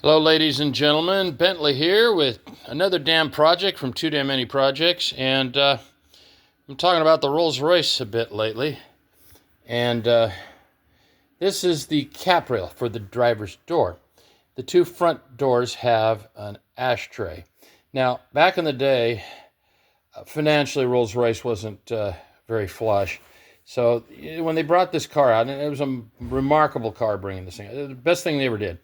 Hello, ladies and gentlemen. Bentley here with another damn project from Too Damn Many Projects, and I'm talking about the Rolls-Royce a bit lately. And this is the cap rail for the driver's door. The two front doors have an ashtray. Now, back in the day, financially, Rolls-Royce wasn't very flush. So when they brought this car out, and it was a remarkable car bringing this thing, the best thing they ever did.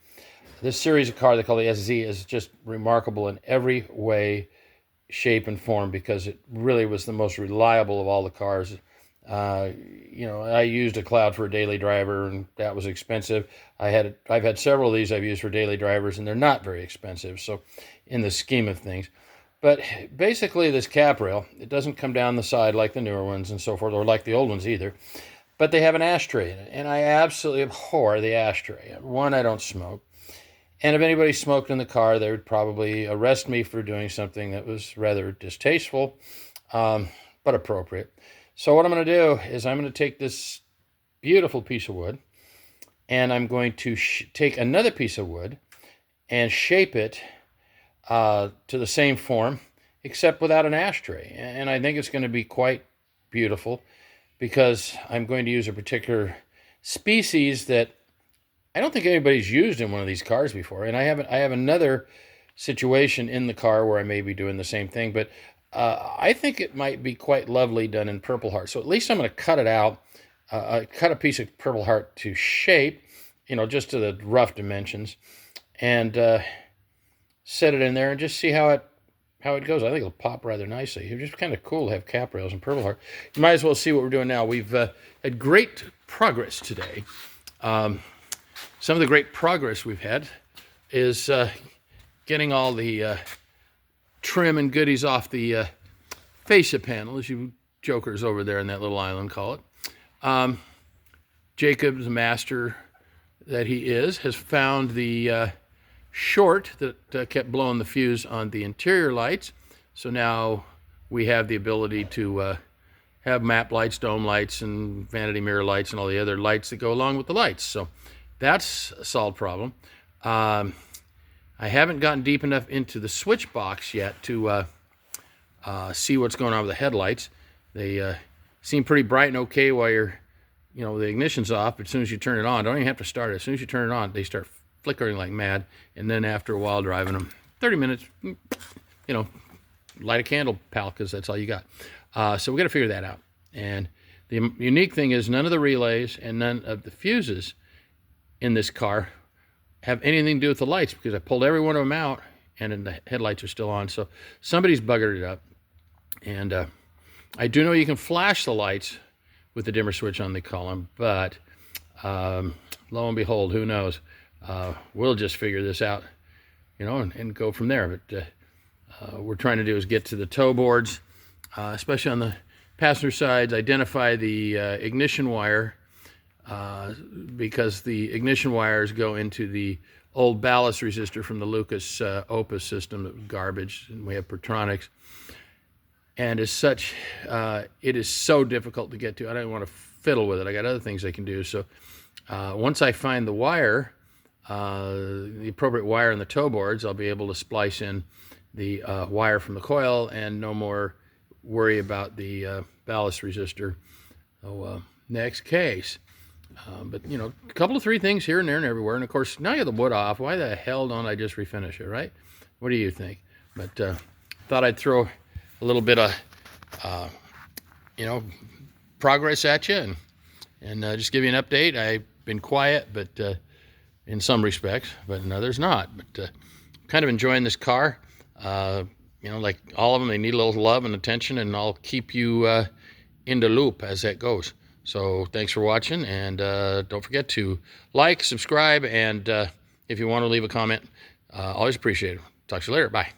This series of car they call the SZ is just remarkable in every way, shape, and form because it really was the most reliable of all the cars. I used a Cloud for a daily driver, and that was expensive. I've had several of these I've used for daily drivers, and they're not very expensive. So, in the scheme of things, but basically this cap rail, it doesn't come down the side like the newer ones and so forth, or like the old ones either. But they have an ashtray in it, and I absolutely abhor the ashtray. One, I don't smoke. And if anybody smoked in the car, they would probably arrest me for doing something that was rather distasteful, but appropriate. So what I'm going to do is I'm going to take this beautiful piece of wood, and I'm going to take another piece of wood and shape it to the same form, except without an ashtray. And I think it's going to be quite beautiful because I'm going to use a particular species that I don't think anybody's used in one of these cars before, and I have another situation in the car where I may be doing the same thing, but I think it might be quite lovely done in Purple Heart. So at least I'm going to cut it out, cut a piece of Purple Heart to shape, just to the rough dimensions, and set it in there and just see how it goes. I think it'll pop rather nicely. It's just kind of cool to have cap rails in Purple Heart. You might as well see what we're doing now. We've had great progress today. Some of the great progress we've had is getting all the trim and goodies off the fascia panel, as you jokers over there in that little island call it. Jacob, the master that he is, has found the short that kept blowing the fuse on the interior lights. So now we have the ability to have map lights, dome lights, and vanity mirror lights, and all the other lights that go along with the lights. So that's a solved problem. I haven't gotten deep enough into the switch box yet to see what's going on with the headlights. They seem pretty bright and okay while the ignition's off, but as soon as you turn it on, don't even have to start it. As soon as you turn it on, they start flickering like mad, and then after a while driving them, 30 minutes, light a candle, pal, because that's all you got. So we got to figure that out. And the unique thing is none of the relays and none of the fuses in this car have anything to do with the lights because I pulled every one of them out and the headlights are still on. So somebody's buggered it up. And I do know you can flash the lights with the dimmer switch on the column, but lo and behold, who knows? We'll just figure this out, and go from there. But what we're trying to do is get to the toe boards, especially on the passenger sides, identify the ignition wire, because the ignition wires go into the old ballast resistor from the Lucas Opus system that was garbage, and we have Pertronics. And as such, it is so difficult to get to. I don't want to fiddle with it. I got other things I can do. So once I find the wire, the appropriate wire in the toe boards, I'll be able to splice in the wire from the coil and no more worry about the ballast resistor. So next case. But, a couple of three things here and there and everywhere. And, of course, now you have the wood off. Why the hell don't I just refinish it, right? What do you think? But thought I'd throw a little bit of, progress at you and just give you an update. I've been quiet, but in some respects, but in others not. But kind of enjoying this car. Like all of them, they need a little love and attention, and I'll keep you in the loop as that goes. So thanks for watching, and don't forget to like, subscribe, and if you want to leave a comment, always appreciate it. Talk to you later. Bye.